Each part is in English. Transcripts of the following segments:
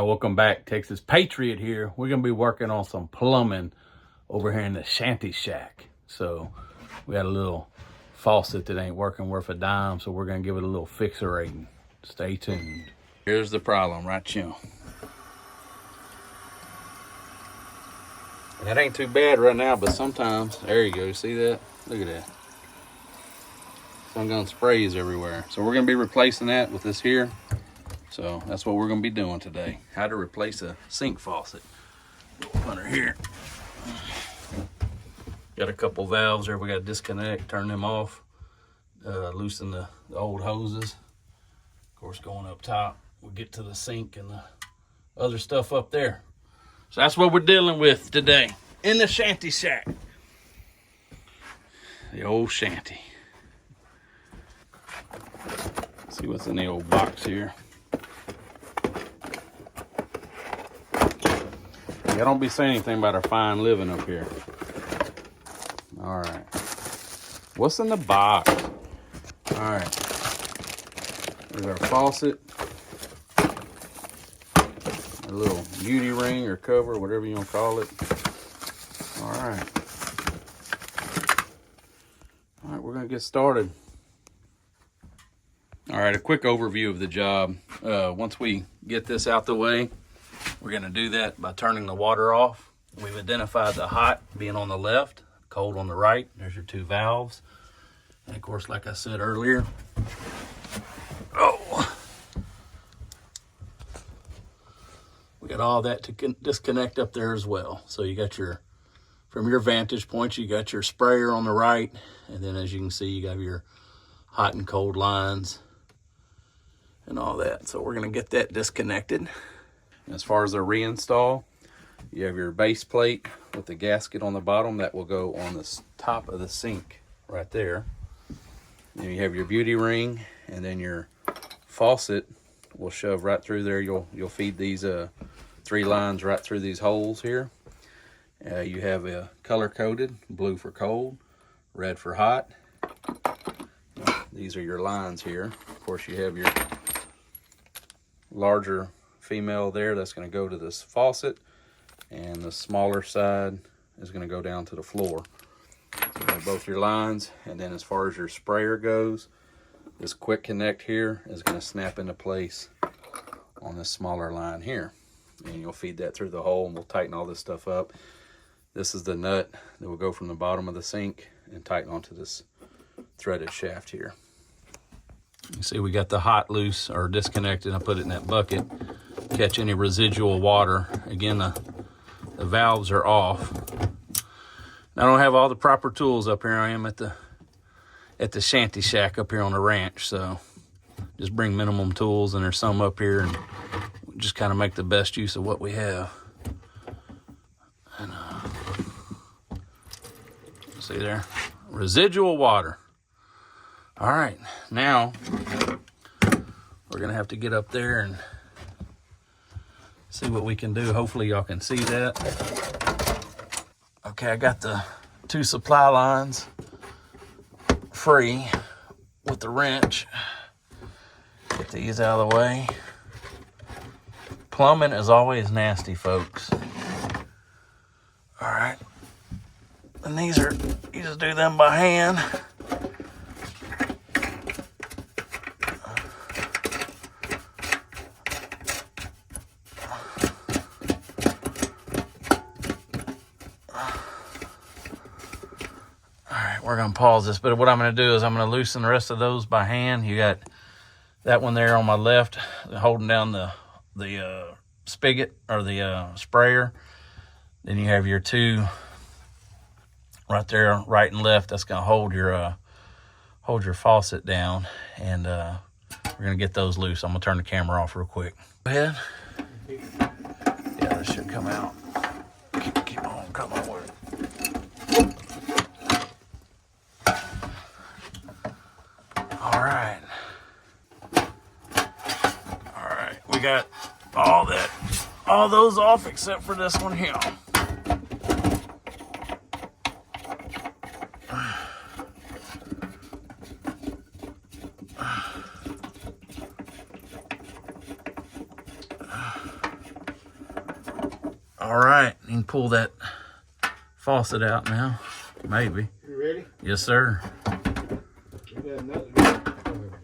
Welcome back, Texas Patriot here. We're gonna be working on some plumbing over here in the shanty shack. So we got a little faucet that ain't working worth a dime, so we're gonna give it a little fixer-rating. Stay tuned. Here's the problem right here. That ain't too bad right now, but sometimes, there you go, see that? Look at that. Some gun sprays everywhere. So we're gonna be replacing that with this here. So that's what we're gonna be doing today. How to replace a sink faucet. Under here. Got a couple valves there we gotta disconnect, turn them off, loosen the old hoses. Of course, going up top, we'll get to the sink and the other stuff up there. So that's what we're dealing with today in the shanty shack. The old shanty. Let's see what's in the old box here. I don't be saying anything about our fine living up here. All right. What's in the box? All right. There's our faucet. A little beauty ring or cover, whatever you want to call it. All right. All right, we're going to get started. All right, a quick overview of the job. Once we get this out the way, we're gonna do that by turning the water off. We've identified the hot being on the left, cold on the right. There's your two valves. And of course, like I said earlier, we got all that to disconnect up there as well. So you got from your vantage point, you got your sprayer on the right. And then as you can see, you got your hot and cold lines and all that. So we're gonna get that disconnected. As far as the reinstall, you have your base plate with the gasket on the bottom that will go on the top of the sink right there. Then you have your beauty ring, and then your faucet will shove right through there. You'll feed these 3 lines right through these holes here. You have a color coded, blue for cold, red for hot. These are your lines here. Of course, you have your larger female there that's going to go to this faucet, and the smaller side is going to go down to the floor. So you have both your lines, and then as far as your sprayer goes, this quick connect here is going to snap into place on this smaller line here, and you'll feed that through the hole, and we'll tighten all this stuff up. This is the nut that will go from the bottom of the sink and tighten onto this threaded shaft here. You see we got the hot loose or disconnected. I put it in that bucket. Catch any residual water. Again, the valves are off. I don't have all the proper tools up here. I am at the shanty shack up here on the ranch, so just bring minimum tools, and there's some up here, and just kind of make the best use of what we have. And see there, residual water. All right, now we're gonna have to get up there and see what we can do. Hopefully y'all can see that. Okay, I got the 2 supply lines free with the wrench. Get these out of the way. Plumbing is always nasty, folks. All right, and you just do them by hand. We're gonna pause this, but what I'm gonna do is I'm gonna loosen the rest of those by hand. You got that one there on my left, holding down the spigot or the sprayer. Then you have your 2 right there, right and left. That's gonna hold your faucet down, and we're gonna get those loose. I'm gonna turn the camera off real quick. Go ahead. Yeah, this should come out. Keep on coming with it. All right, we got all those off except for this one here. All right, you can pull that faucet out now, maybe. You ready? Yes, sir.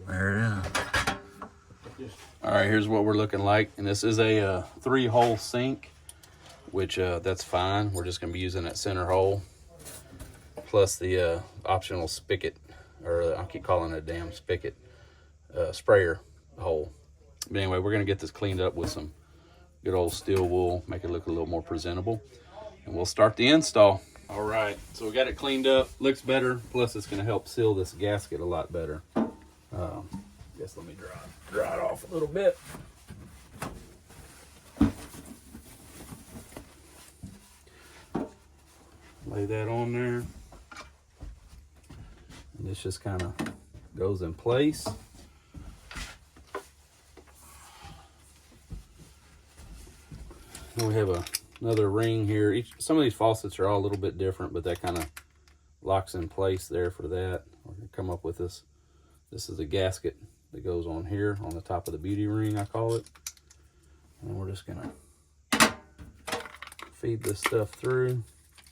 There it is. All right, here's what we're looking like. And this is a 3-hole sink, which that's fine. We're just gonna be using that center hole, plus the optional spigot, or I keep calling it a damn spigot, sprayer hole. But anyway, we're gonna get this cleaned up with some good old steel wool, make it look a little more presentable, and we'll start the install. All right, so we got it cleaned up, looks better, plus it's gonna help seal this gasket a lot better. Guess let me dry it off a little bit. Lay that on there. And this just kind of goes in place. And we have another ring here. Some of these faucets are all a little bit different, but that kind of locks in place there for that. We're gonna come up with this. This is a gasket that goes on here on the top of the beauty ring, I call it. And we're just gonna feed this stuff through.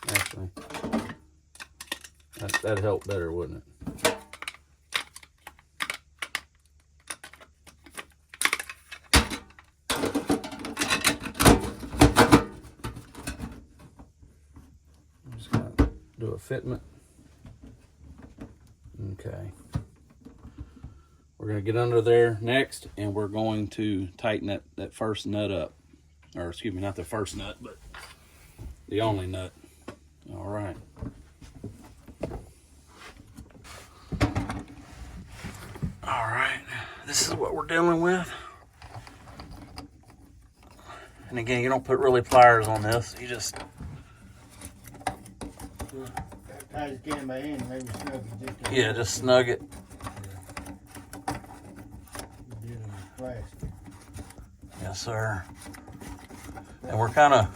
Actually, that'd help better, wouldn't it? I'm just gonna do a fitment. Okay. We're gonna get under there next, and we're going to tighten that first nut up. Or excuse me, not the first nut, but the only nut. All right. All right, this is what we're dealing with. And again, you don't put really pliers on this. You just just snug it. Yes, sir. And we're kind of.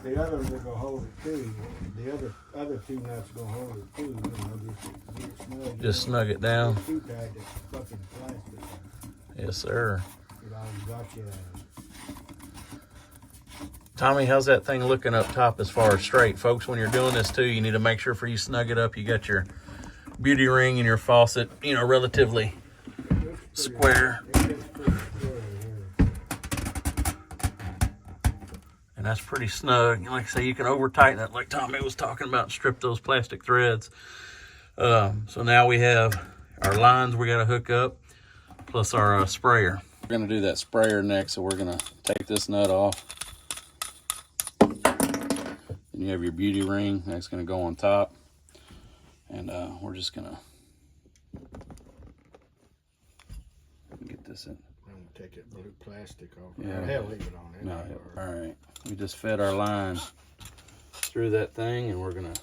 The other ones are gonna hold it too. The other two nuts are gonna hold it too. Just snug it down. Too tight, it's fucking plastic. Yes, sir. It all got you. Tommy, how's that thing looking up top as far as straight? Folks, when you're doing this too, you need to make sure for you snug it up, you got your beauty ring and your faucet, relatively square. And that's pretty snug. Like I say, you can over tighten it like Tommy was talking about, and strip those plastic threads. So now we have our lines we got to hook up, plus our sprayer. We're going to do that sprayer next, so we're going to take this nut off. Then you have your beauty ring that's going to go on top. And we're just going to get this in. I'm going to take that blue plastic off. Yeah. Hell, leave it on there. No, all right. We just fed our line through that thing, and we're going to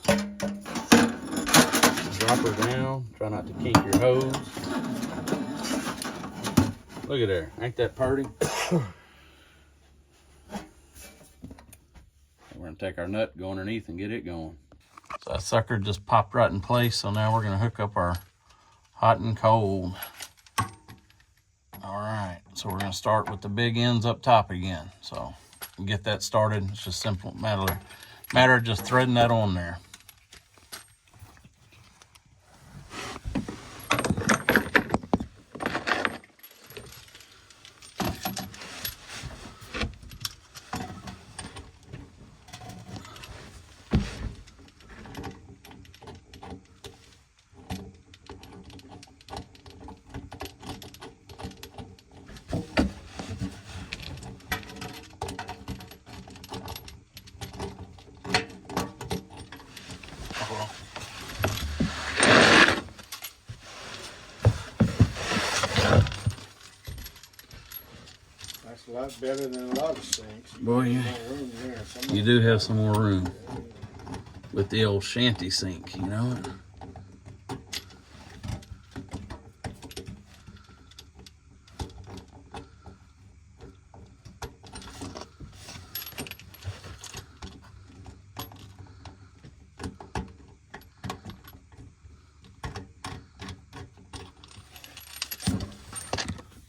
drop her down. Try not to kink your hose. Look at there. Ain't that purty? We're going to take our nut, go underneath, and get it going. So that sucker just popped right in place. So now we're going to hook up our hot and cold. All right. So we're going to start with the big ends up top again. So get that started. It's just simple matter of just threading that on there. That's a lot better than a lot of sinks. Boy, you do have some more room with the old shanty sink, you know.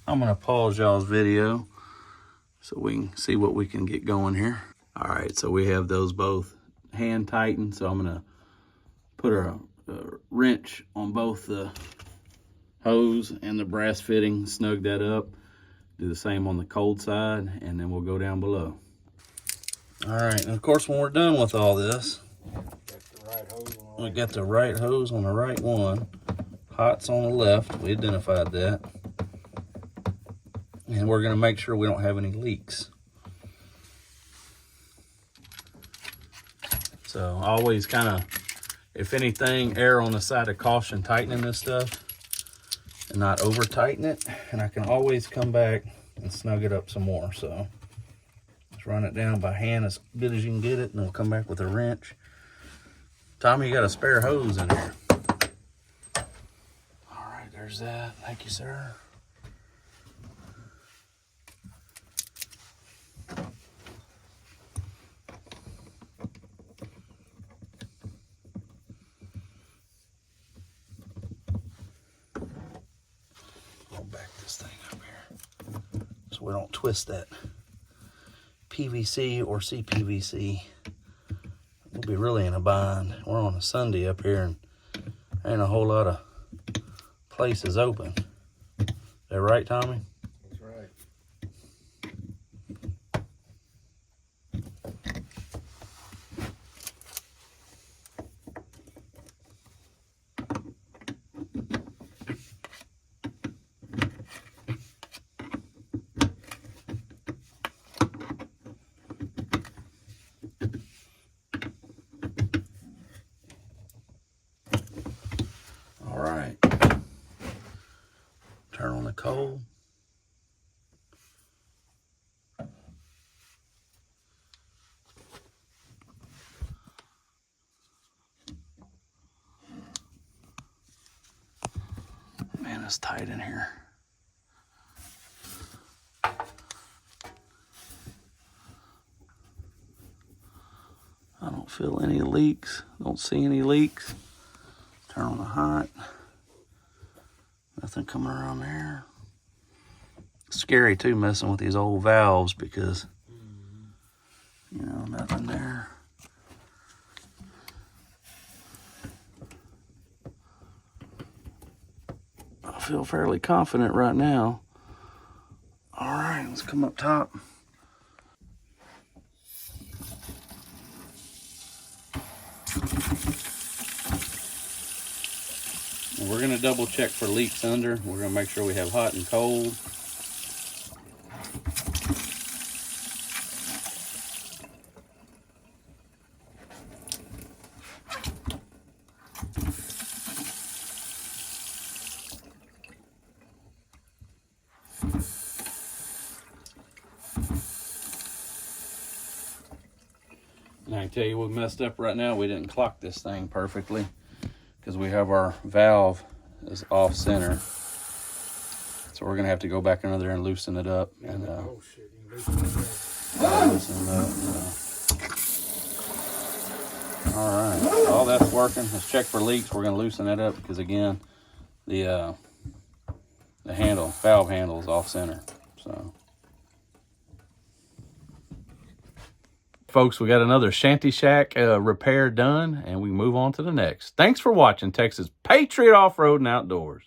I'm gonna pause y'all's video so we can see what we can get going here. All right, so we have those both hand tightened. So I'm gonna put a wrench on both the hose and the brass fitting, snug that up. Do the same on the cold side, and then we'll go down below. All right, and of course when we're done with all this, we got the right hose on the right one. Hot's on the left, we identified that. And we're gonna make sure we don't have any leaks. So always kind of, if anything, err on the side of caution tightening this stuff and not over tighten it. And I can always come back and snug it up some more. So just run it down by hand as good as you can get it, and we'll come back with a wrench. Tommy, you got a spare hose in here. All right, there's that. Thank you, sir. Back this thing up here so we don't twist that PVC or CPVC. We'll be really in a bind. We're on a Sunday up here and ain't a whole lot of places open. Is that right, Tommy? That's right. All right. Turn on the cold. Man, it's tight in here. I don't feel any leaks. Don't see any leaks. Turn on the hot. Nothing coming around there. Scary too, messing with these old valves because, you know, nothing there. I feel fairly confident right now. All right, let's come up top. And we're gonna double check for leaks under. We're gonna make sure we have hot and cold. And I can tell you what messed up right now. We didn't clock this thing perfectly because we have our valve is off center. So we're gonna have to go back under there and loosen it up. And Oh shit, you loosen loosen it up. All right, all that's working. Let's check for leaks. We're gonna loosen that up because again, the valve handle is off center. So. Folks, we got another Shanty Shack repair done, and we move on to the next. Thanks for watching Texas Patriot Off-Road and Outdoors.